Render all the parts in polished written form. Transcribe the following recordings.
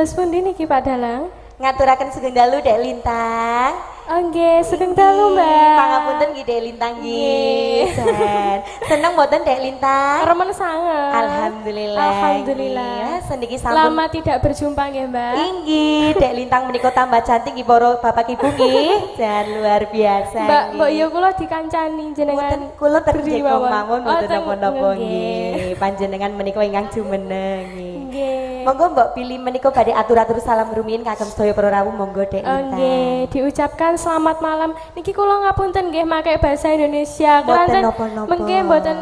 Dados pundi niki Pak Dalang? Ngaturaken sugeng dalu Dek Lintang. Oh nggih, sugeng dalu Mbak. Pangapunten nggih Dek Lintang nggih. Seneng mboten Dek Lintang? Remen sangat. Alhamdulillah. Alhamdulillah. Seniki sampun. Lama tidak berjumpa nggih Mbak. Inggih, Dek Lintang menika tambah cantik nggih para bapak ibu nggih. Jan luar biasa. Mbak yo kula dikancani jenengan. Kula terjek mawon mboten Oh, napa-napa nggih. Panjenengan menika ingkang jumeneng nggih. Nggih. Monggo mbok pilih menika badhe atur-atur salam rumiyin kagem sedaya para rawuh monggo Dek Lintang. Nggih, diucapkan selamat malam. Niki kula ngapunten nggih make bahasa Indonesia. Mboten napa-napa. Mengke mboten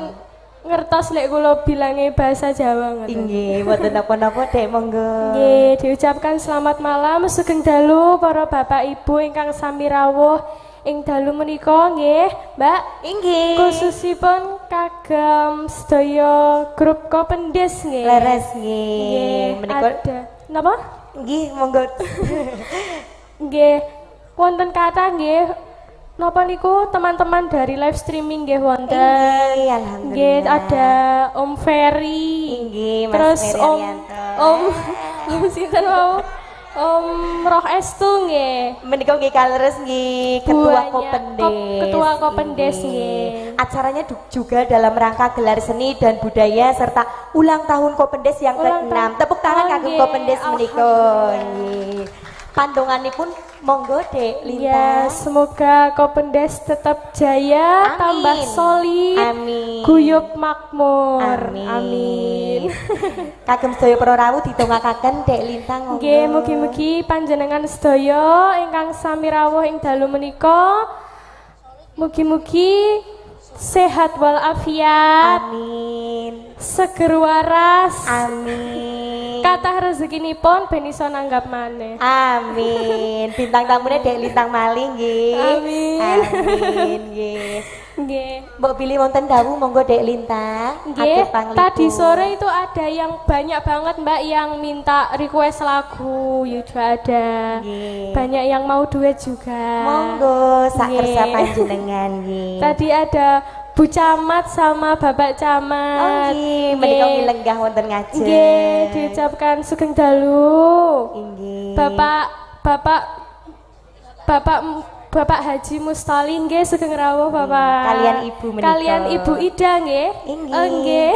ngertos lek kula bilange bahasa Jawa ngoten. Inggih, mboten napa-napa Dek monggo. Nggih, diucapkan selamat malam sugeng dalu para bapak ibu ingkang sami rawuh ing dalu menika nggih, Mbak. Inggih. Khususipun kagem sedaya grup Kopendes nggih. Leres nggih. Menika ada. Napa? Nggih, monggo. Nggih, wonten kathah nggih. Napa niku teman-teman dari live streaming nggih wonten. Inggih, alhamdulillah. Nggih, ada Om Ferry. Inggih, Mas Terus Ferry Om Arianto. sinten wau? Om Roh Estu nggih. Menika nggih kaleres nggih Ketua Buahnya, Kopendes. Ketua Kopendes Inggih. nggih. Acaranya juga dalam rangka gelar seni dan budaya serta ulang tahun Kopendes yang ke-6. Tepuk tangan kagem nggih. Kopendes menika. Nggih. Pandonganipun monggo Dek Ya, Lintang. semoga Kopendes tetap jaya, Amin. tambah solid, Amin. guyub makmur. Amin. Kagem sedaya para rawuh didongakaken Dek Lintang monggo. Nggih, mugi-mugi panjenengan sedaya ingkang sami rawuh ing dalu menika mugi-mugi sehat walafiat, Amin. seger waras, Amin. kathah rezekinipun ben iso nanggap maneh. Amin. Bintang tamunya Dek Lintang maling nggih. Amin. Amin nggih. Nggih. Mbok pilih wonten dawuh monggo Dek Lintang. Nggih, Atur panglipur. tadi sore itu ada yang banyak banget Mbak yang minta request lagu, juga ada. Nggih. Banyak yang mau duet juga. Monggo sak Nggih. kersa panjenengan nggih. Tadi ada Bu Camat sama Bapak Oh Camat. nggih, menika nggih lenggah wonten ngajeng. Nggih, diucapkan sugeng dalu. Nggih. Bapak Haji Mustali nggih sugeng rawuh Bapak. Kalian Ibu menika. Kalian Ibu Ida nggih. Inggih. Oh nggih.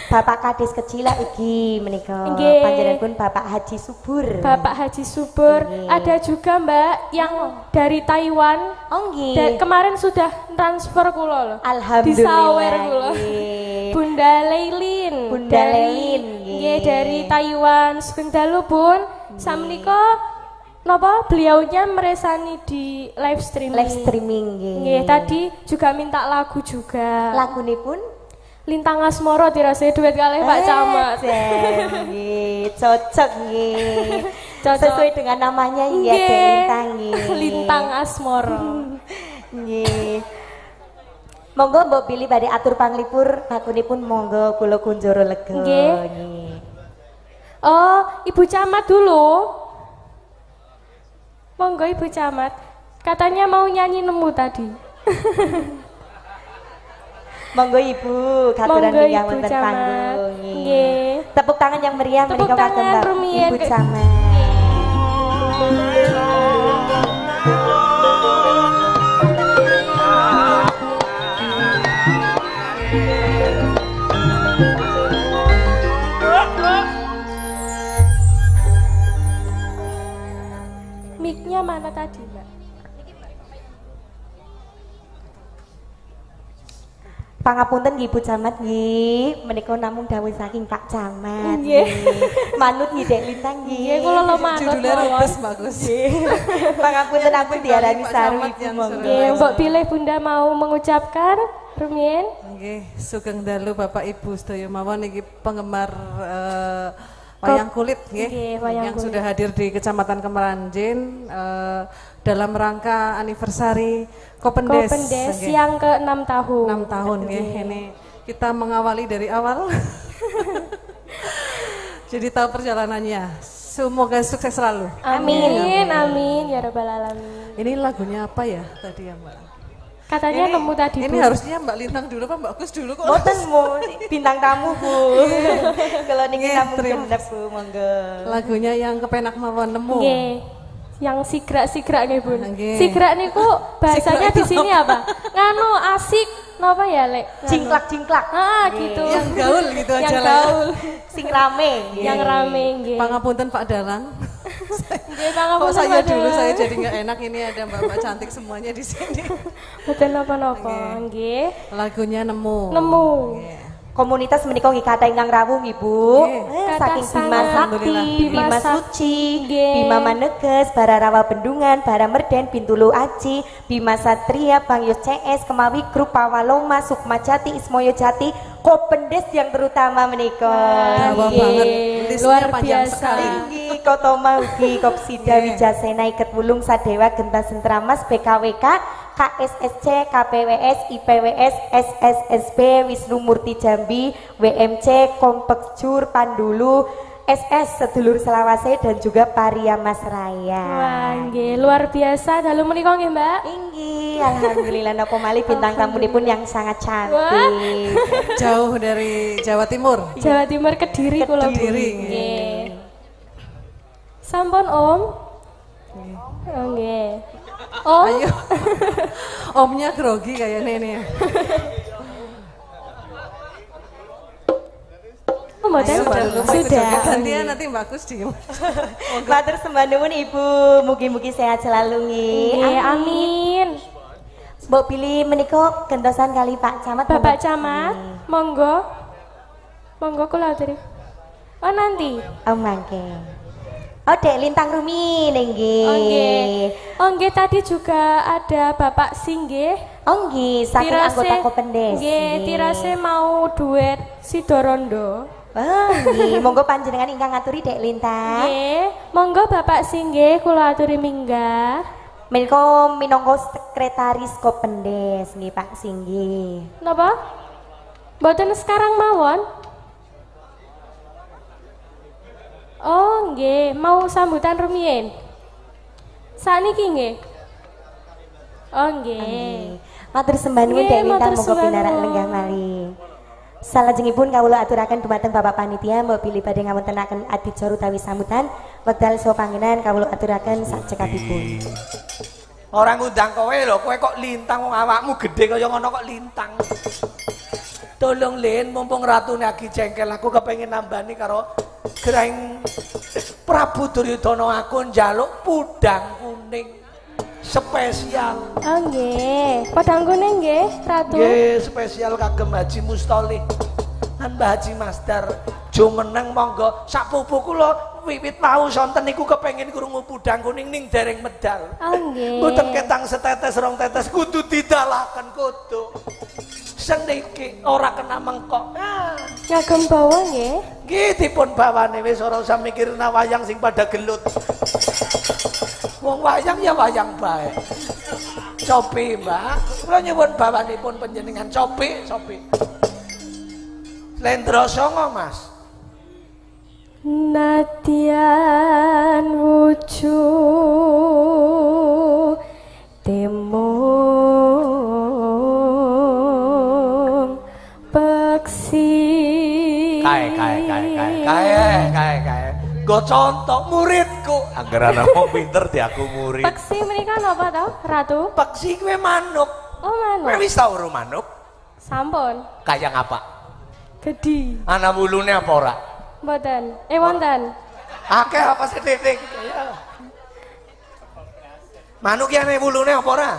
Bapak Kades kecil iki menika. Nggih. Panjenenganipun Bapak Haji Subur. Bapak Haji Subur. Nggih. Ada juga Mbak yang dari Taiwan. Oh nggih. Dan kemarin sudah transfer kula loh. Alhamdulillah. Disawer kula. nggih. Bunda Leilin. Bunda Leilin, nggih. Nggih dari Taiwan. Sugeng dalu Bun. Samnika napa beliaunya meresani di live streaming. Live streaming nggih. Nggih, tadi juga minta lagu juga. Lagunipun Lintang Asmoro dirasai duet kalih Pak Camat. nggih, cocok nggih. Cocok. Sesuai dengan namanya ya Nggih. Dek Lintang nggih. Lintang Asmoro. Nggih. Monggo mbok pilih badhe atur panglipur lagunipun monggo kula kunjoro lega. Nggih. Oh, Ibu Camat dulu. Monggo Ibu Camat. Katanya mau nyanyi nemu tadi. Monggo Ibu, katuran Monggo, yang Ibu wonten Camat. panggung. Nggih. Tepuk tangan yang meriah Tepuk menika tangan kagem rumiyin Ibu ke- Camat. Mic-nya mana tadi, Mbak? Pangapunten nggih Bu Camat nggih, menika namung dawuh saking Pak Camat. Nggih. Manut nggih Dek Lintang nggih. Nggih, kula lo manut Judulnya mawon. Rebes bagus. Pangapunten ampun diarani Pak saru Camat Ibu yang monggo. suruh. Nggih, Mbok pilih Bunda mau mengucapkan rumiyin. Nggih, sugeng dalu Bapak Ibu sedaya mawon iki penggemar wayang kulit nggih Nggih, wayang yang kulit. sudah hadir di Kecamatan Kemeranjen dalam rangka anniversary Kopendes. Kopendes Nggih. yang ke-6 tahun. 6 tahun nggih ini kita mengawali dari awal. Jadi tahu perjalanannya. Semoga sukses selalu. Amin, amin ya rabbal alamin. Ini lagunya apa ya tadi ya Mbak? Katanya nemu tadi, Ini Bu. harusnya Mbak Lintang dulu apa Mbak Kus dulu kok? Boten mau bintang tamu Bu. Kalau niki Nggih, tamu terima gendep Bu, monggo. Lagunya yang kepenak mawon nemu. Nggih. Yang sigrak-sigrak nggih, Bun. Nggih. Sigrak niku bahasanya Sigrak di itu sini apa? Nganu asik napa ya, Lek? Nganu. Jingklak-jingklak. Ah, gitu. Yang gaul gitu aja Yang lah. gaul. Sing rame. Yang rame nggih. Pangapunten Pak Dalang. Nggih, Kok pangapunten, saya Pak dulu Dalang. saya jadi nggak enak ini ada mbak-mbak cantik semuanya di sini. Boten napa-napa, nggih. Lagunya nemu. Nemu. Komunitas menika nggih kathah ingkang rawuh nggih Bu. Nggih. Saking Kathah Bima sangat. Sakti, Bima Bima Sakti. Suci, Nggih. Bima Maneges, Bararawa Bendungan, Bara Merden, Bintulu Aji, Bima Satria, Bang Yos CS, Kemawi Grup Pawaloma, Sukma Jati, Ismoyo Jati, Kopendes yang terutama menika. Dawa Nggih. banget. Listnya Luar panjang biasa. sekali. Tinggi Kotoma Ugi, Kopsida Wijasena, Iket Wulung Sadewa, Genta Sentramas, BKWK, KSSC, KPWS, IPWS, SSSB, Wisnu Murti Jambi, WMC, Kompleks Jur, Pandulu, SS Sedulur Selawase dan juga Paria Mas Raya. Wah, nggih, luar biasa. Dalu menika nggih, Mbak. Tinggi, alhamdulillah napa malih bintang tamunipun yang sangat cantik. Jauh dari Jawa Timur. Jawa Timur Kediri kula. Bu. Kediri. Nggih. Sampun, Om. Oh, nggih. Om. Ayo. Omnya grogi kayaknya ini. Oh, mboten. Ayo, dulu mau ikut Sudah. joget. Gantian nanti Mbak Kus diem. Matur sembah nuwun Ibu, mugi-mugi sehat selalu nggih. Nggih, amin. Mbok pilih menika gentosan kali Pak Camat. Bapak Camat, monggo. Monggo kula aturi. Oh, nanti. Oh mangke. Oh Dek Lintang Rumi nggih. Oh, nggih. Oh, nggih, tadi juga ada Bapak Singgih. Oh nggih, saking anggota Kopendes. Nggih, tirase mau duet Sidorondo. Oh nggih, monggo panjenengan ingkang ngaturi Dek Lintang. Nggih, monggo Bapak Singgih kula aturi minggah. Menika minangka sekretaris Kopendes nggih Pak Singgi. Napa? Mboten sekarang mawon. Oh, nggih, mau sambutan rumiyin. Sakniki nggih. Oh, nggih. Matur sembah nuwun Nggih, Dek Lintang matur monggo sembah pinarak nuwun. lenggah malih. Salajengipun kawula aturaken dumateng Bapak Panitia mbok pilih badhe ngawontenaken adicara utawi sambutan wekdal saha pangenan kawula aturaken sakcekapipun. Orang ngundang kowe lho, kowe kok lintang wong awakmu gede kaya ngono kok lintang. Tolong Lin, mumpung ratune lagi jengkel aku kepengin nambani karo Graing Prabu Duryudana aku njaluk pudang kuning spesial. Oh, nggih. Padang kuning nggih, Ratu. Nggih, spesial kagem Haji Mustolih lan Mbah Haji Masdar. Jo meneng monggo sak pupu kula wiwit mau sonten niku kepengin krungu pudang kuning ning dereng medal. Oh, nggih. Mboten ketang setetes rong tetes kudu didalaken kudu. Seniki ora kena mengkok. Ah, Ngagem bawa nggih. nggih dipun bawane wis ora usah mikirna wayang sing pada gelut. Wong wayang ya wayang bae. Copi, Mbak. Kula nyuwun bawanipun panjenengan copi. Slendra Songo, Mas. Nadian wujud temung peksi. Kae. Go contoh muridku. Anggeran wong pinter di aku murid. Peksi menika napa to, Ratu? Peksi kowe manuk. Oh, Kowe manuk. wis tau weruh manuk? Sampun. Kayak apa? Gedi. Ana wulune apa ora? Mboten. Wonten. Akeh apa sih titik? Manuk ki ana wulune apa ora?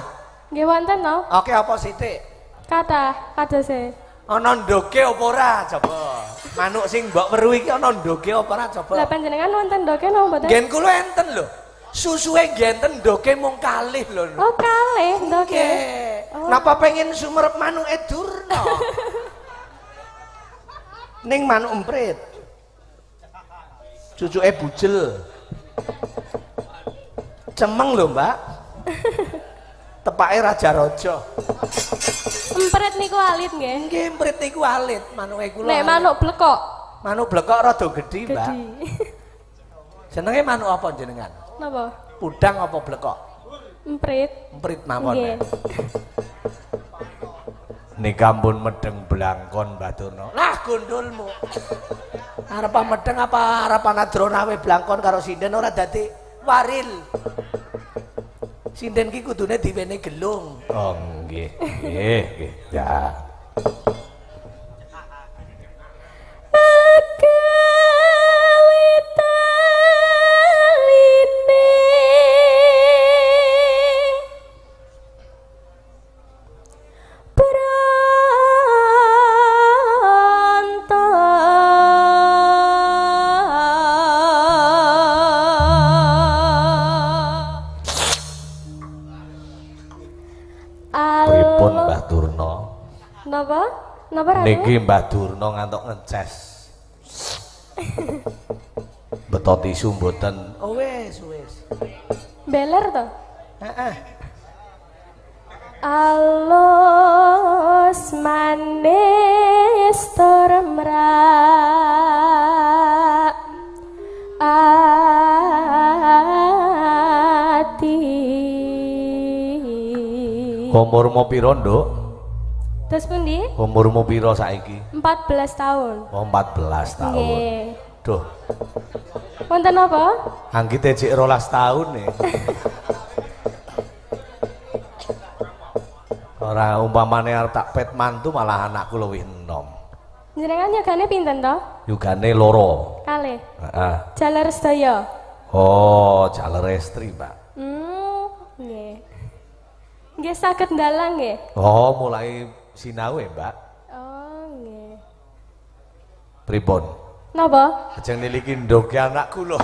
Nggih wonten to? Oke apa sithik? Kathah kadose. Ana ndoke apa ora coba? Manuk sing mbok weruh iki ana ndoke apa ora coba? Lah panjenengan wonten ndoke napa mboten? Gen kula enten lho. Susuhe ngenten ndoke mung kalih lho. Oh, kalih ndoke. Nggih. Napa pengen sumerep manuk Durna? Ning manuk emprit. Cucuke bujel. Cemeng lho, Mbak. Tepake Raja Raja. Empret niku alit nggih. Nggih, emprit niku alit, manuke kula. Nek alit. manuk blekok. Manuk blekok rada gedhi, Mbak. Gedi. Jenenge manuk apa jenengan? Napa? Pudang apa blekok? Emprit. Emprit mawon. Nggih. Nika ampun medeng blangkon Mbah Durna. Lah gondolmu. Arep medeng apa arep nadronawe blangkon karo sinden ora dadi waril. Sinden ki kudune diwene gelung. Oh nggih. Nggih, ya. Niki Mbah Durna ngantuk ngeces. Beto tisu mboten. Oh wis. Beler to? Heeh. Alus manis termrak ati. Umurmu pira, Nduk? Terus pundi? Umurmu pira saiki? 14 tahun. Oh, 14 tahun. Nggih. Duh. Wonten apa? Anggite cek 12 tahun nih. Ora umpamane arep tak pet mantu malah anakku luwih enom. Jenengan yogane pinten to? Yugane loro. Kalih. Heeh. Jaler sedaya. Oh, jaler estri, Mbak. Nggih. Nggih saged ndalang nggih. Oh, mulai sinau ya, Mbak. Oh, nggih. Pripun? Napa? Ajeng niliki ndoke anakku lho.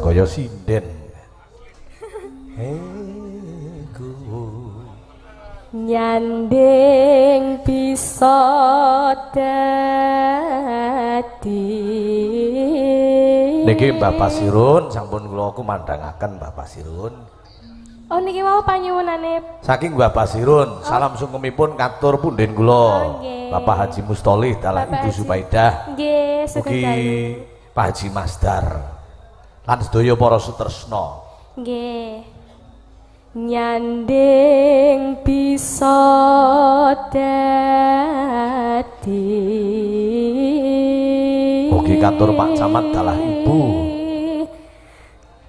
Kaya sinden. Nyanding bisa dadi. Niki Mbah Pasirun sampun kula kumandhangaken Mbah Pasirun. Oh niki mau panyuwunane saking Mbah Pasirun. Salam sungkemipun katur punden kula. Bapak Haji Mustolih dalah Ibu Subaidah. Nggih, mugi Pak Haji Masdar. Lan sedaya para sutresna. Nggih. Nyanding bisa dadi. Mugi katur Pak Camat dalah Ibu.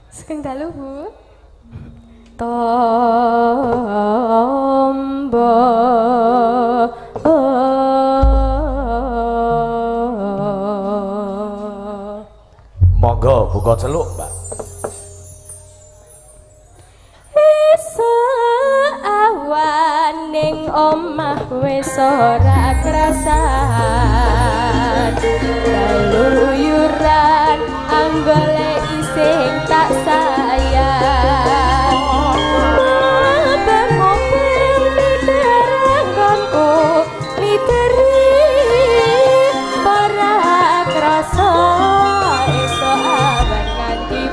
Sugeng dalu, Bu. Tombo monggo buka celuk, Mbak. Awaning omah wis ora krasan kaluyuran anggole ising tak sayang bengok-beng diteranggonku literi para krasa esok awan nganti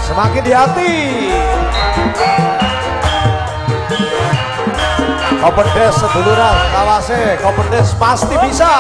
Semakin di hati. Kopendes seduluran kawase, Kopendes pasti bisa.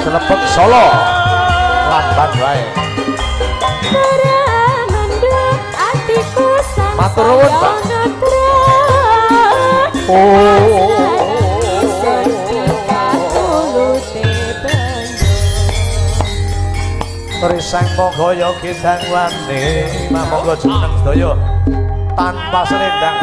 Celebek Solo lamban wae. Matur nuwun, Pak. Trisang monggo ya gendang wani, monggo jeneng sedaya tanpa selendang.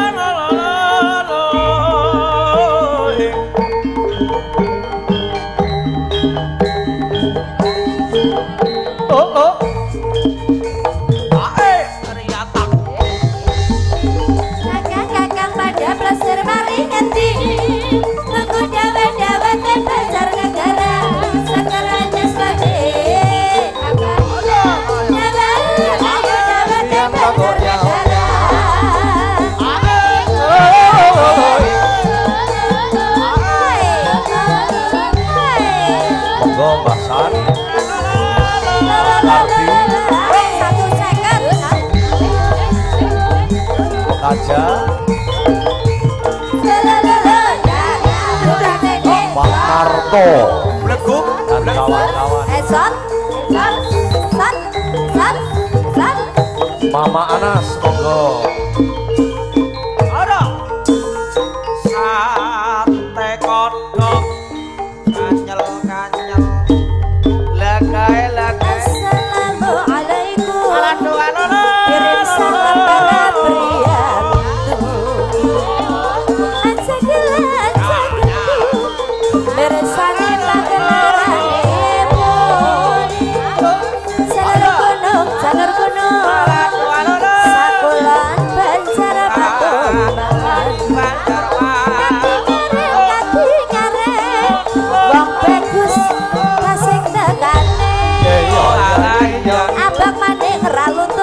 Aja Pak Marto Bleguk dan kawan-kawan Mama Anas monggo ada sate kodok kanyel-kanyel lagai-lagai. Assalamualaikum kirim salam para pria Abang maning ralut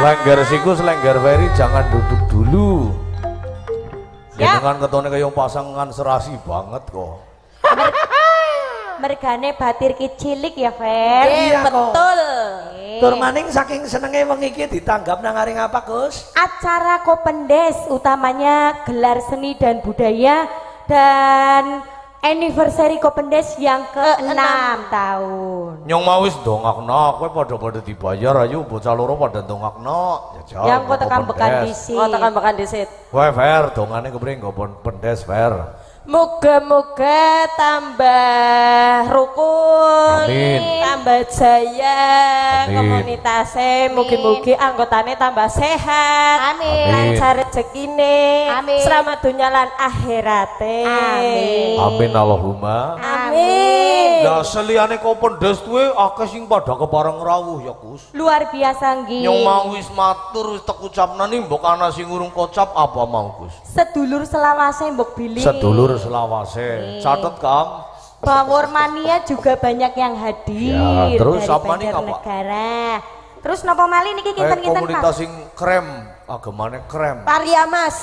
Lengger sikus, lengger Ferry jangan duduk dulu. Ya dengan ketone kaya pasangan serasi banget kok. Mergane batir ki cilik ya, Fer. Iya, betul. Tur maning saking senenge wengi iki ditanggap nang aring apa, Gus? Acara Kopendes utamanya gelar seni dan budaya dan anniversary Kopendes yang ke-6 tahun. Nyong mau wis dongakno, kowe padha-padha dibayar ayo bocah loro padha dongakno. Ya Yang kok tekan bekan disit. Oh, tekan bekan disit. Kowe Fer, dongane kepriye nggo pendes Fer. Moga-moga tambah rukun, Amin. tambah jaya, Amin. komunitasnya, mugi-mugi anggotanya tambah sehat, Amin. lancar rezekine, Amin. selamat dunia lan akhirate. Amin. Amin Allahumma. Amin. Lah seliyane kok pendes kuwe akeh sing padha kepareng rawuh ya, Gus. Luar biasa nggih. Nyong mau wis matur wis tek ucapna nih mbok ana sing urung kocap apa mau, Gus? Sedulur selawase Mbok Billy. Sedulur selawase. Catet, Kang. Bawor Mania juga banyak yang hadir Ya, terus dari apa nih, apa? Banjarnegara. Terus napa malih niki kinten-kinten Komunitas Pak? sing krem, agamane krem. Pariamas.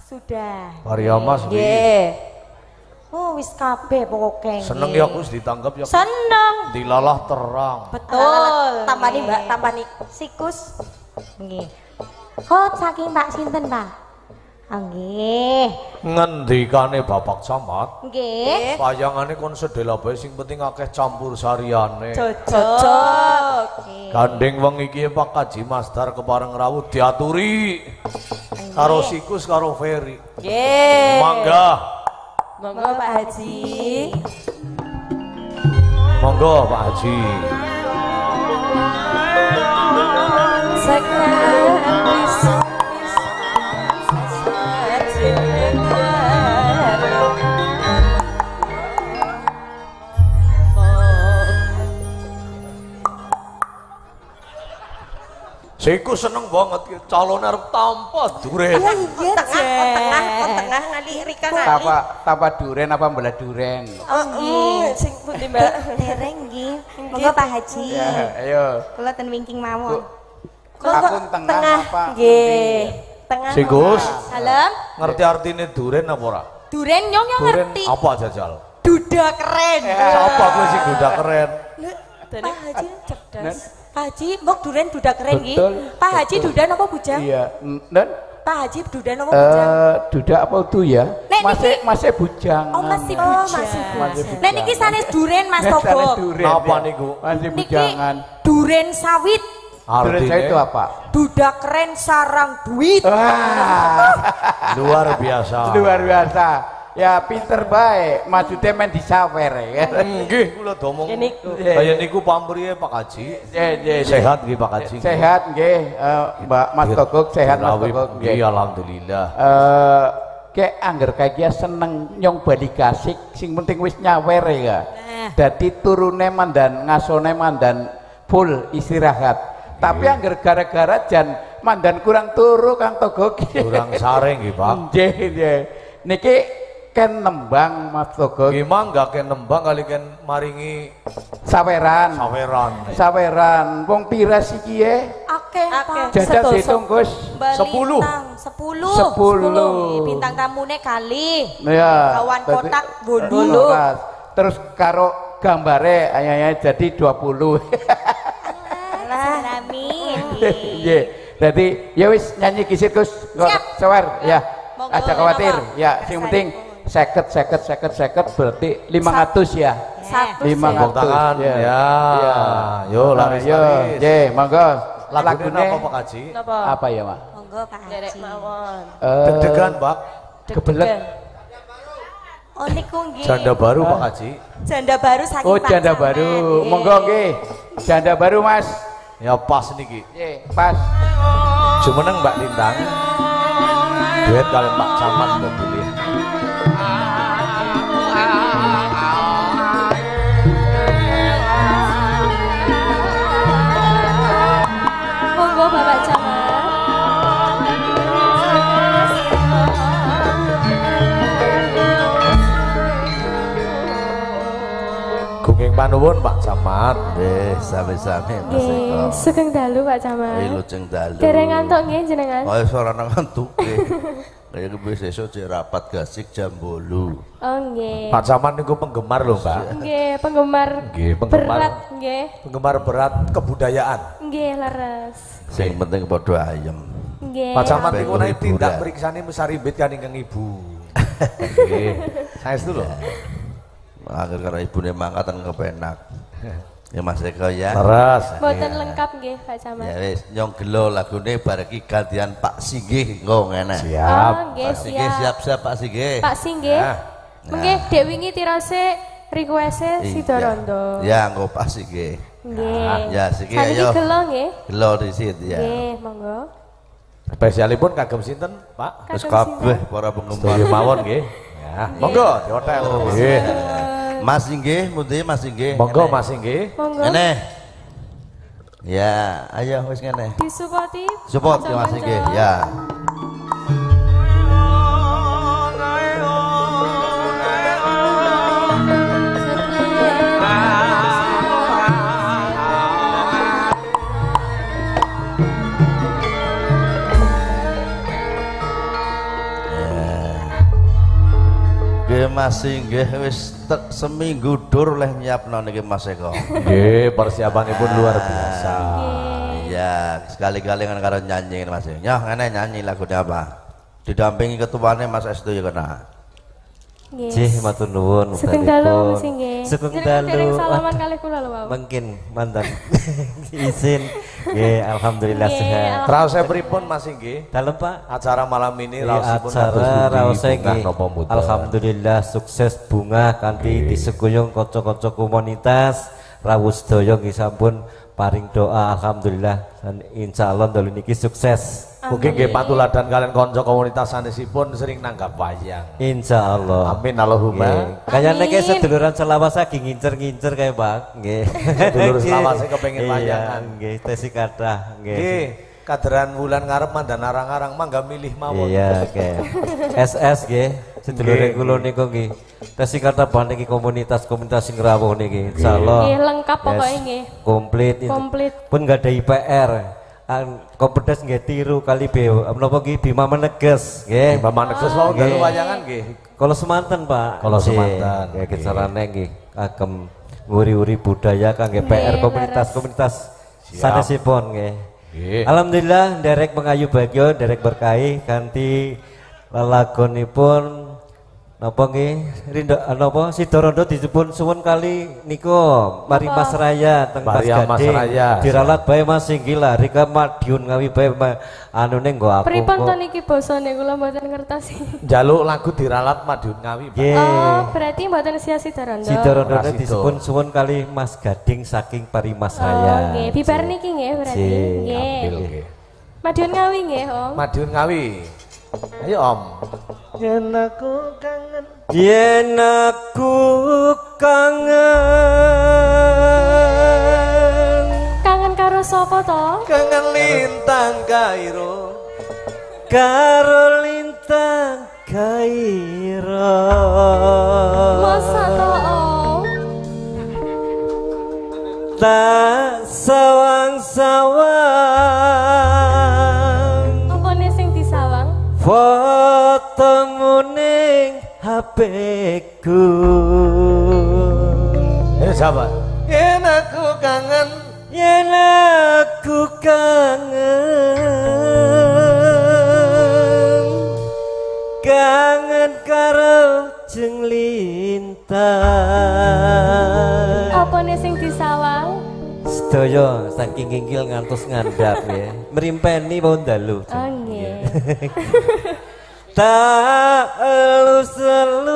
Sudah. Pariamas kuwi. Nggih. Oh wis kabeh pokoke. Seneng ya Gus ditanggap ya. Seneng. Dilalah terang. Betul. Tambani, Nggih. Mbak, tambani. Sikus. Nggih. Kok saking Pak sinten, Pak? Ah, nggih. Ngendikane Bapak Camat, Nggih. payangane kon sedela bae sing penting akeh campur sariane. Cocok. Gandeng wengi iki Pak Kaji Masdar kepareng rawuh diaturi karo Sikus karo Ferry. Nggih. Mangga. Monggo Pak Haji. Monggo Pak Haji. Siku seneng banget calon arep tanpa duren. Tengah ngali Rika ngali. Tapa duren apa mbelah duren? Sing pundi Mbak? Dereng nggih. Monggo Pak Haji. Ya, ayo. Kula ten wingking mawon. Akun tengah apa? Nggih. Tengah. Sikus, Salam. ngerti artine duren apa ora? Duren nyong yo Duren ngerti. apa jajal? Duda keren. Siapa kuwi sing duda keren? Pak Haji cerdas. Pak Haji, mbok duren duda keren nggih. Betul, Pak Haji duda napa bujang? Iya, dan Pak Haji duda napa bujang? duda apa itu ya? Nek Masih bujang. Oh masih bujang. Masih bujang. Nek niki sanes duren Mas Sanes Togo. duren, Napa ya. niku? Masih Niki bujangan. duren sawit. Duren saya itu Artine apa? Duda keren sarang duit. Wah, luar biasa. luar biasa. Ya pinter baik, maksudnya main disawer ya. Nggih, kula domong. Ya niku. Kaya niku pamrih Pak Haji. Ya. Sehat nggih Pak Haji. Sehat nggih, Mbak Mas Togok sehat Mas Rawi, Togok nggih nggih. alhamdulillah. Kayak angger kayak seneng nyong bali kasik, sing penting wis nyawer ya. Dadi turune mandan, ngasone mandan full istirahat. Tapi angger gara-gara jan mandan kurang turu Kang Togok. Kurang sare nggih Pak. Nggih. Niki ken nembang Mas Togok. Nggih mangga ken nembang kali ken maringi Saweran. saweran. Wong piras iki ye? Akeh Pak. Jajal ditung Gus. 10. 10. Bintang tamune kali. Ya. Kawan berarti- kotak bolu. Bolu. Terus karo gambare ayahnya jadi 20. Amin. Iya. Jadi ya wis nyanyi kisit Gus. Siap. Sewer ya. Monggo, Aja khawatir. Bapak. Ya, sing penting 50 berarti 500 ya. Satu. 500. Tepuk tangan ya. ya. Iya. Yo laris Yo, laris. nggih, monggo. Lagune napa Pak Haji? Napa? Apa ya, Mak? Monggo Pak Derek Haji. mawon. Deg-degan Pak. Kebelet. Oh niku nggih. Janda baru Pak Haji. Janda baru saking Oh, Pak janda Camat. baru. Monggo nggih. Janda baru, Mas. Ya pas niki. Nggih, pas. Jumeneng Mbak Lintang. Duet kalian Pak Camat kok pilih. Monggo Bapak Camat. Gunging panuwun Pak Camat. Sami-sami Mas Eko. Nggih, sugeng dalu Pak Camat. Wilujeng dalu. Dereng ngantuk nggih jenengan? Oh, ora ngantuk nggih. Kaya kebis esuk cek rapat gasik jam 8. Oh nggih. Pak Camat niku penggemar lho, Mbak. Nggih, penggemar berat nggih. Penggemar berat kebudayaan. Nggih, leres. Sing penting padha ayem. Nggih. Pak Camat niku nek Hiburan. tindak periksani mesaribit kan ingkang Ibu. Nggih. Saestu lho. Akhir karo ibune mangkatan kepenak. Ya Mas Eko ya. Leres. Mboten lengkap nggih Pak Camat. Ya wis nyong gelo lagune bar iki gantian Pak Singgih engko ngene. Siap. Oh, nggih, Pak Singgih siap-siap Pak Singgih. Pak Singgih. Nggih, Dek wingi tirase request-e Sidorondo. Ya engko Pak Singgih. Nggih. Ya Singgih Saniki ayo. gelo nggih. Gelo disit ya. Nggih, monggo. Spesialipun kagem sinten, Pak? Wis kabeh para penggemar. Setuju mawon nggih. Ya, monggo di hotel. Nggih. Mas Singgih, mundi Mas Singgih. Monggo Mas nggih. Monggo. Ngene. Ya, ayo wis ngene. Disupporti. Support ya Mas Singgih, ya. Mas Singgih wis seminggu dur leh nyiapno niki Mas Eko. Nggih, persiapanipun luar biasa. Iya, sekali-kali kan karo nyanyi Mas. Nyoh ngene nyanyi lagunya apa? Didampingi ketuane Mas Estu ya kena. Nggih. Jih matur nuwun. Sugeng dalu Mas Singgih. Sugeng Jenengan dereng dalu. salaman kalih kula lho, Pak. Mungkin mantan izin. Nggih, alhamdulillah Nggih, sehat. Raos pripun Mas nggih? Dalem Pak. Acara malam ini Nggih, raosipun acara raos nggih. napa mboten? Alhamdulillah sukses bunga kanthi diseguyung kanca-kanca komunitas rawuh sedaya nggih sampun paring doa alhamdulillah dan insyaallah dalu niki sukses. Mungkin nggih patuladan kalian konco komunitas sanesipun sering nanggap wayang. Insyaallah. Amin Allahumma. Kayaknya kayak Amin. seduluran selawas lagi ngincer-ngincer kayak Bang. Nggih. Sedulur selawase kepengin Iya, wayangan. nggih, tesi kathah nggih. Nggih, kaderan wulan ngarep mandan arang-arang mangga milih mawon. Iya, oke. SS nggih, sedulure kula niku nggih. Tesi kathah banget iki komunitas-komunitas sing rawuh niki. Insyaallah. Nggih, lengkap pokoknya nggih. Komplit. Komplit. Pun enggak ada IPR. Kompetensi nggih tiru kali menapa nggih Bima Meneges nggih. Mbak Manekses wau Nggih. dalu wayangan nggih. Kalau semanten Pak. Kalau semanten, Nggih, carane nggih kagem nguri-uri budaya kangge PR komunitas-komunitas sanesipun nggih. Nggih. Alhamdulillah derek mengayu bagyo, derek berkahi kanthi lelagonipun napa nggih rindu napa Sidorondo disebut suwun kali niku mari Mas Raya teng Pas Maria Mas Gading Raya. diralat bae Mas Singgih lah Rika Madiun ngawi bae anune nggo aku. Pripun kok. to niki basane kula mboten ngertos. Jaluk lagu diralat Madiun Ngawi, Pak. Nggih. Oh, berarti mboten sia Sidorondo. Sidorondo Ora disebut suwun kali Mas Gading saking pari Mas Oh, Raya. nggih, bibar niki nggih berarti. Nggih. Ambil nggih. Madiun Ngawi nggih, Om. Madiun Ngawi. Ayo Om. Yen aku kangen Kangen karo sapa to? Kangen lintang Kairo. karo lintang Kairo. Masa to, Om? Tak sawang-sawang Apa nih sing disawang? fotomu ning HP-ku. Sahabat. Yen aku kangen. Yen aku kangen karo jeng lintang. Apa nih sing disawang? Sedaya saking kingkil ngantos ngandhap ya. Merimpeni mau dalu. Oh, nggih. Tak elus-elus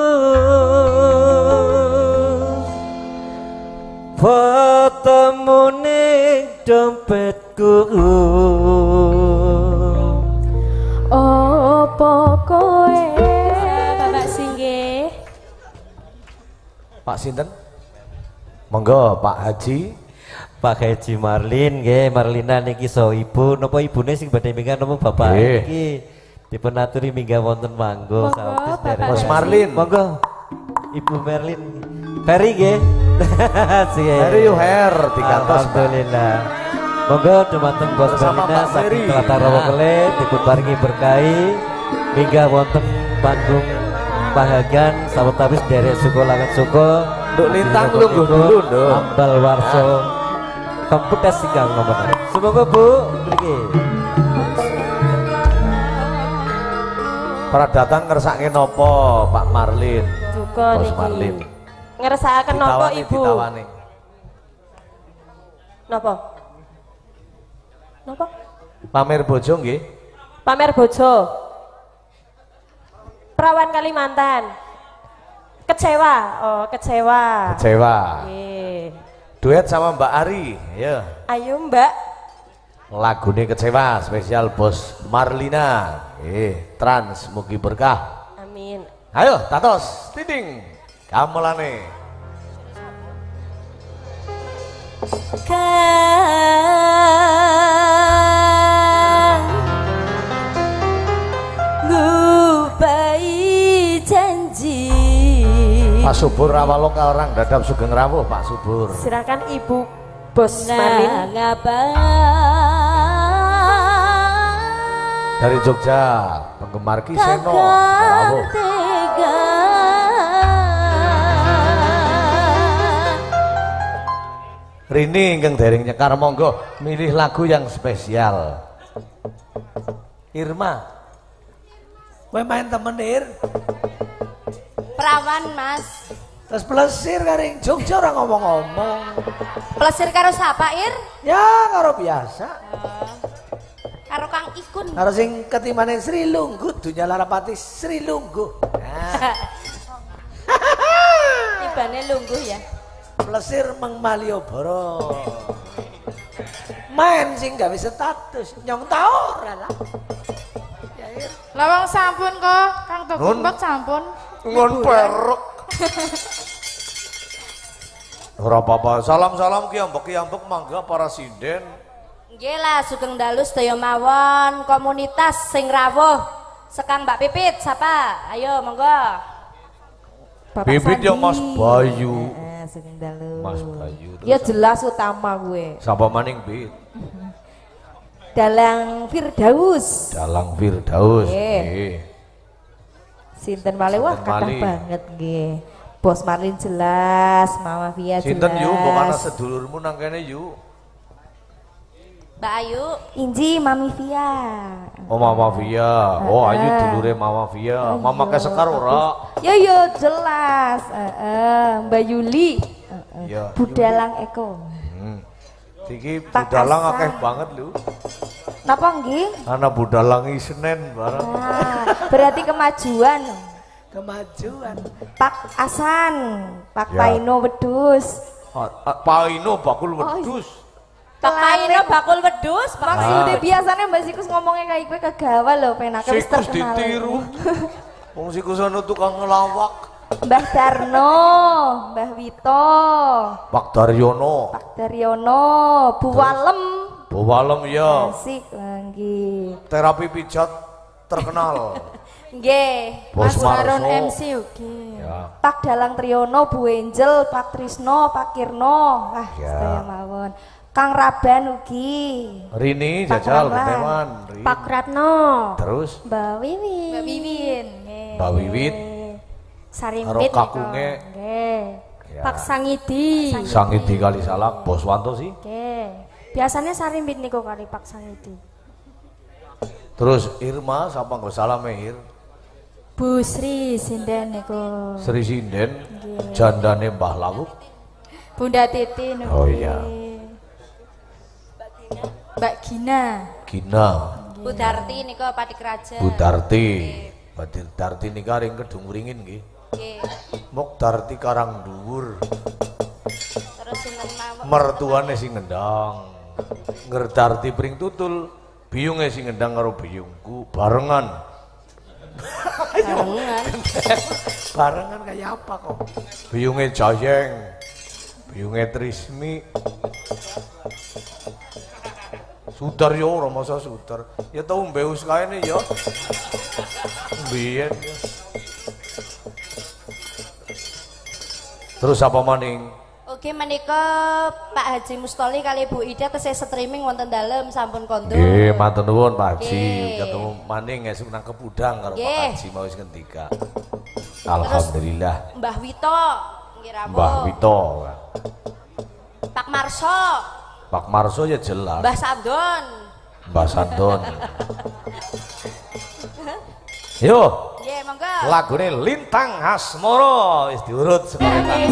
fotomu ning dompetku. Apa kowe? Bapak Singgih. Pak sinten? Monggo Pak Haji. Pak Haji Marlin nggih, Marlina niki so ibu napa ibune sing badhe minggat napa bapak Nggih. niki dipun aturi minggah wonten manggo Monggo, sautis Bapak derek. Mas Marlin. Monggo. Ibu Marlin. Ferry nggih. Dari you hair digantos. Alhamdulillah. Monggo dumateng Bos Marlina saking Tlatah Rawakele dipun paringi berkahi minggah wonten panggung bahagian sawetawis derek suku langan suku Nduk lintang lungguh dulu nduk. Ambal warso komputer sigang nomor. Semoga Bu mriki. Para datang ngersake nopo Pak Marlin? Duka Bos niki. Marlin. Ngersakaken napa Ditawani, Ibu? ditawani. Napa? Napa? Pamer bojo nggih. Pamer bojo. Perawan Kalimantan. Kecewa. Oh, kecewa. Kecewa. Nggih. Duet sama Mbak Ari, ya. Ayo, Mbak. Lagune Kecewa spesial Bos Marlina. Trans mugi berkah. Amin. Ayo, tatos, tiding. Gamelane. Kan ngubai janji. Pak Subur rawalo orang dadap sugeng rawuh Pak Subur. Silakan Ibu Bos Marlin. Dari Jogja, penggemar Kiseno rawuh. Rini ingkang dereng nyekar monggo milih lagu yang spesial. Irma. Kowe main temen Ir. Perawan Mas. Terus plesir karo Jogja ora ngomong-ngomong. Plesir karo sapa Ir? Ya karo biasa. Karo Kang Ikun. Karo sing ketimane Sri Lungguh dunya Larapati Sri Lungguh. Nah. Tibane lungguh ya. Plesir Mang Malioboro. Main sing gawe status nyong ta ora lah. Ya Ir. Lawang sampun kok, Kang Tokumbak sampun. Ngon peruk. Ora apa-apa. Salam-salam kiambek-kiambek mangga para sinden. Nggih lah sugeng dalu sedaya mawon komunitas sing rawuh. Sekang Mbak Pipit sapa? Ayo monggo. Pipit yang Mas Bayu. Sugeng dalu. Mas Bayu. Ya jelas utama gue. Sapa maning Pit? Dalang Firdaus. Dalang Firdaus. Nggih. Nggih. Sinten malih wah Sinten kathah malih. banget nggih. Bos Marlin jelas, Mama Via jelas. Sinten yu mbok ana sedulurmu nang kene yu. Mbak Ayu. Inji Mami Via. Oh Mama Via. Oh Ayu dulure Mama Via. Mama Kesekar ora. Ya yo jelas. Mbak Yuli. Ya. Budalang Eko. Iki Pak budalang Hasan. akeh banget lho. Napa nggih? Ana budalangi Senen bareng. Berarti kemajuan. Kemajuan. Pak Asan, Pak Ya. Paino Wedus. Paino bakul wedus. Pak Paino bakul wedus. Maksudnya biasanya Mbak Sikus ngomongnya kayak gue kegawa loh, penaknya wis Sikus terkenal. ditiru. Wong sikus ana tukang ngelawak. Mbah Darno, Mbah Wito, Pak Daryono. Pak Daryono, Bu Walem. Bu Walem ya. Asik lagi. Terapi pijat terkenal. Nggih. Bos Mas Harun Marso. MC ugi. Ya. Pak Dalang Triyono, Bu Angel, Pak Trisno, Pak Kirno. Ah, Ya. sedaya mawon. Kang Raban ugi. Rini Pak jajal Ramlan. ketewan. Pak Ratno. Terus Mbak Wiwin. Mbak Wiwin. Mbak Wiwit. Sarimpit. Karo kakunge. Nggih. Ya. Pak Sangidi. Sangidi kali salak Bos Wanto sih. Nggih. Biasanya Sarimpit niku kali Pak Sangidi. Terus Irma sapa nggo salame Ir. Bu Sri sinden niku. Sri Sinden jandane Mbah Lawuk. Bunda Titi niku. Oh iya. Mbak Gina. Gina, Bu Darti niku Patikraja. Bu Darti. Bu Darti nika ring Kedung Wringin nggih. Nggih. Mok Darti Karang Dhuwur. Terus sinten mawon? Mertuane sing ngendang. Ngerdarti pring tutul. Biyunge sing ngendang karo biyungku barengan. Barengan. Barengan kayak apa kok? Biyunge Jayeng. Biyunge Trismi. Sudar yo ora masa sudar. Ya tau mbeus kaene ya. Biyen. Ya. Terus apa maning? Mugi menika Pak Haji Mustoli kali Bu Ida tesih streaming wonten dalem sampun kondo. Nggih, matur nuwun Pak Haji. Ketemu maning esuk nang Kepudang karo Pak Haji mau wis ngendika. Alhamdulillah. Mbah Wito nggih rawuh. Mbah Wito. Pak Marso. Pak Marso ya jelas. Mbah Sandon. Mbah Sandon. Yo. Nggih, monggo. Lagune Lintang Asmara wis diurut sekali.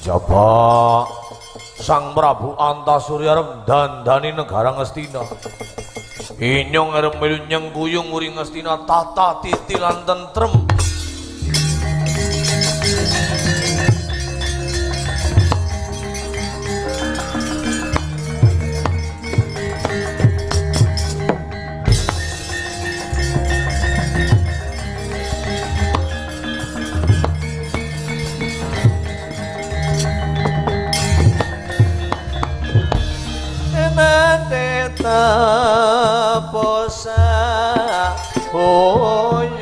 Jaba Sang Prabu Antasurya arep dandani negara Ngastina. Inyong remil nyengkuyung uri ngestina tata titilan tentrem. Posa oyon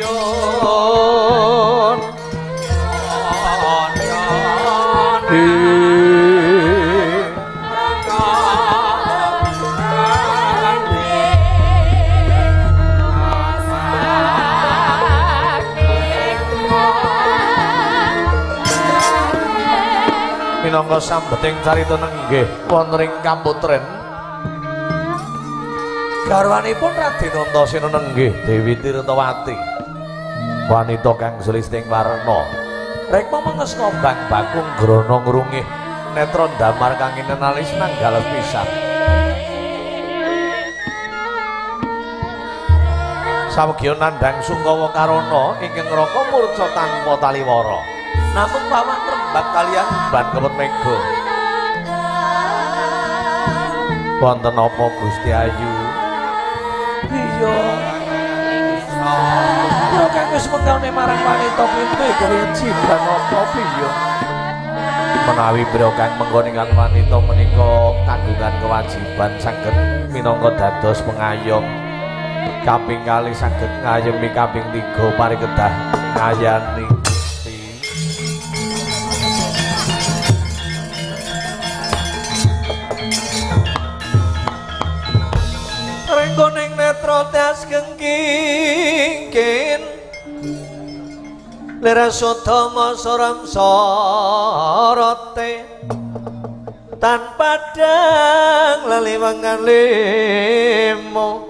minangka sambeting carita nenggih wonten ing Kamputren garwanipun Raden Antasena nenggih Dewi Tirtawati wanita kang sulisting warna rekma menges ngombang bakung grana ngrungih netra damar kang inalis nanggal pisan sawegya nandhang Sungkawa Karana ingkang ngraka murca tanpa taliwara namung pawan rembag kaliyan ban kebet mega wonten apa Gusti Ayu iya ya kang wis mengkane marang wanita kuwi kewajiban apa piye menawi bro kang mengkoningan wanita menika kagungan kewajiban saged minangka dados pengayom kaping kali saged ngayemi kaping 3 parikedah ngayani renggoning netra tas kengkingkin lera sodama soram sorote tanpa dang laliwangan limo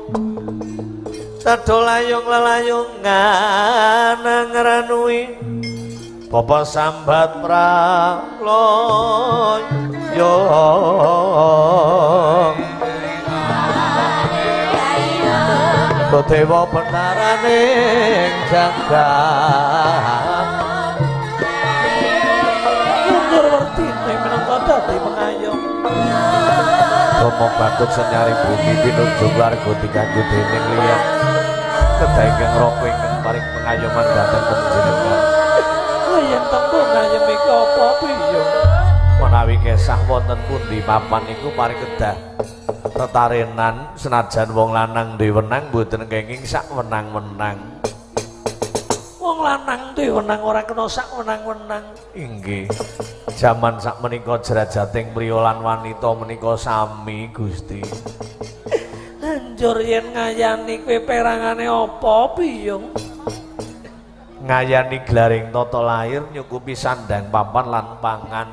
tado layung lelayung nganang ranui Papa sambat praloyong Dewa benaraning jagat mundur wertine minangka dadi pengayom Romong batuk senyari bumi pinunjuk warga dikanggo dening liyan kedah ingkang raka ingkang paring pengayoman dhateng panjenengan yen tembung ngayem iki apa piye menawi kesah wonten pundi papan iku paring kedah tetarenan senajan wong lanang duwe wenang mboten kenging sak wenang-wenang. Wong lanang duwe wenang ora kena sak wenang-wenang. Inggih. Jaman sakmenika jerajating priya lan wanita menika sami Gusti. Anjur yen ngayani kowe perangane apa piye? Ngayani glaring tata lair nyukupi sandang papan lan pangan.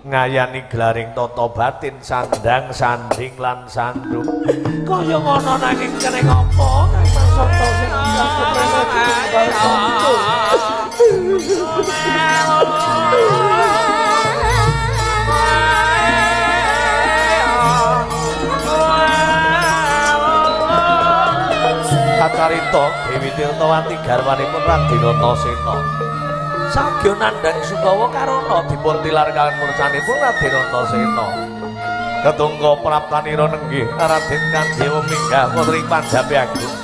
Ngayani glaring tata batin sandang sanding lan sandung kaya ngono nanging kene ngopo nang maksata sing kacarita Dewi Tirtawati garwanipun Raden Antasena sagya nandhang Sungkawa Karana dipun tilar kaliyan murcanipun Raden Antasena. Ketungga praptanira nenggih Raden Kandewa minggah wonten ing Panjabe Agung.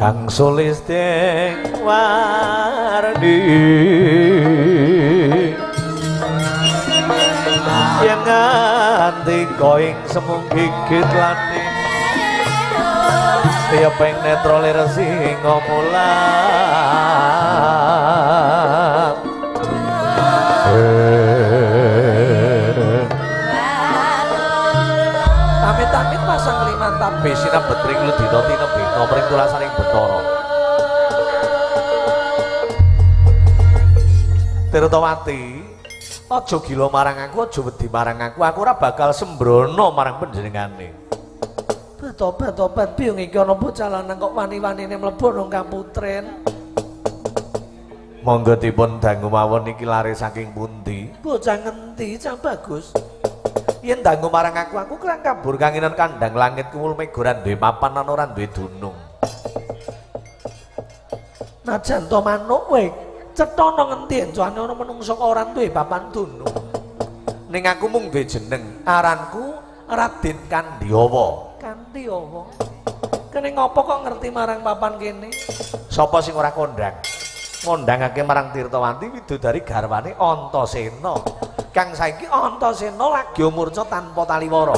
Kang sulisting wardi yen koing semung gigit lani ya peng netro lir singa mulat amit-amit pasang limantan besina betring ledina tina bina mring tulasaning Bathara Tirtawati aja gila marang aku, aja wedi marang aku ora bakal sembrono marang panjenengane. Tobat biyung iki ana bocah lanang kok wani-wanine mlebu nang kaputren. Monggo dipun dangu mawon iki lare saking pundi? Bocah ngendi, Cang Bagus? Yen dangu marang aku kurang kabur kangenan kandang langit kumul megoran duwe papan lan ora duwe dunung. Najan to manuk kowe cetha nang ngendi encane ana menungso kok ora duwe papan dunung. Ning aku mung duwe jeneng, aranku Raden Kandyawa. Kandyawa. Kene ngopo kok ngerti marang papan kene? Sapa sing ora kondang? Ngondhangake marang Tirtawati widodari garwane Antasena. Kang saiki Antasena lagi murca tanpa taliwara.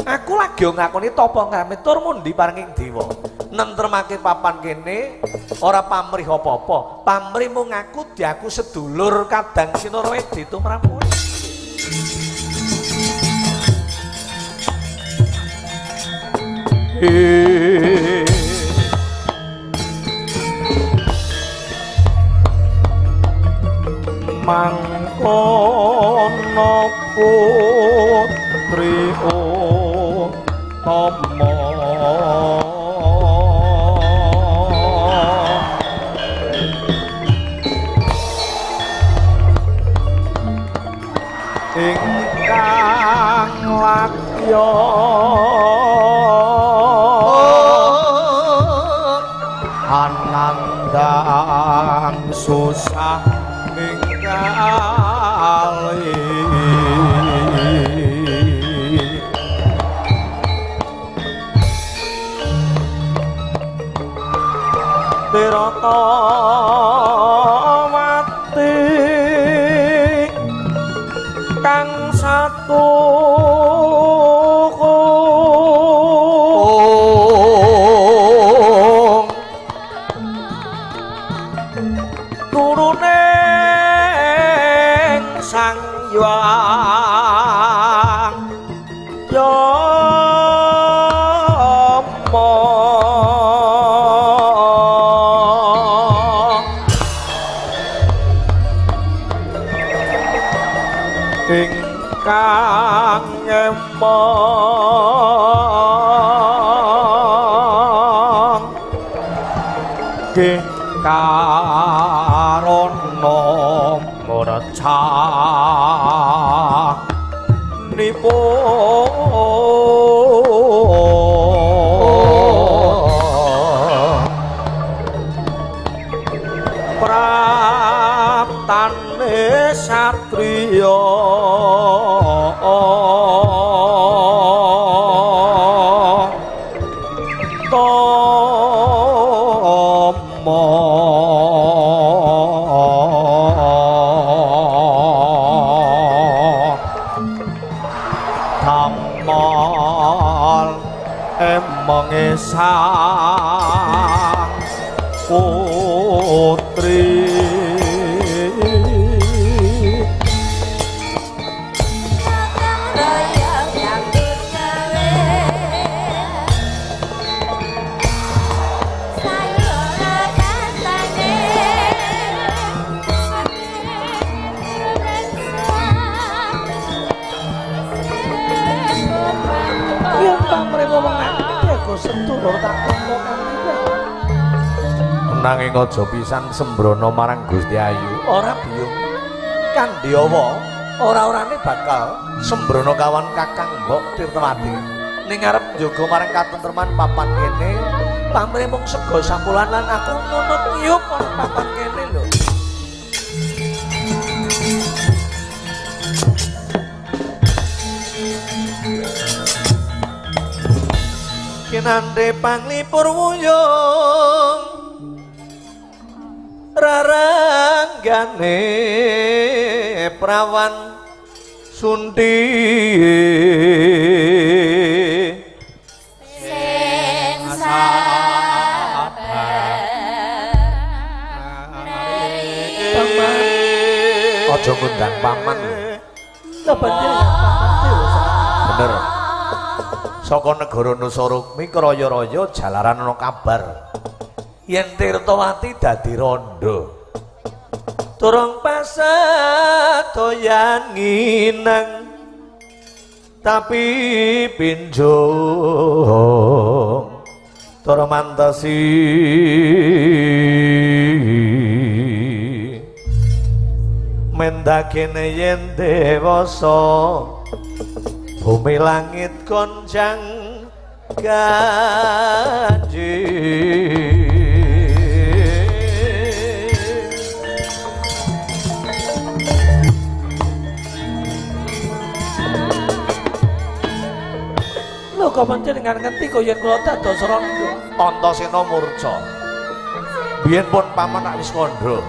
Aku lagi ngakoni tapa ngamit tur mundi paringing dewa. Nentremake papan kene ora pamrih apa-apa. Pamrih mung aku diaku sedulur kadang Sinarwedi tumrampun. Mangkono putri utama ingkang lakya anandang susah ningali Tirtawati kang satu turune sang Hyang Yama ingkang emong karana murca nipun praptane satriya sang putri Yen pamrih wewengan aku sedulur tak temokan iki. Nanging aja pisan sembrono marang Gusti Ayu. Ora biyung. Kandyawa ora-orane bakal sembrono kawan Kakang Mbok Tirtawati. Ning arep njaga marang katentreman papan kene, Pamrih mung sega sampulan lan aku nunut ngiyup ana papan kene lho. Kinande panglipur wuyung raranggane prawan Sunti sing sabar paman aja ngundang paman lah panjenengan paman bener saka negara Nusarukmi kraya-raya jalaran ana kabar yen Tirtawati dadi randha turung pasatoyan nginang tapi pinjong tora mantasi mendakene yen dewasa bumi langit konjang ganji lho kok panjenengan ngerti kok yen kula dados randha Antasena murca biyen pun paman wis kandha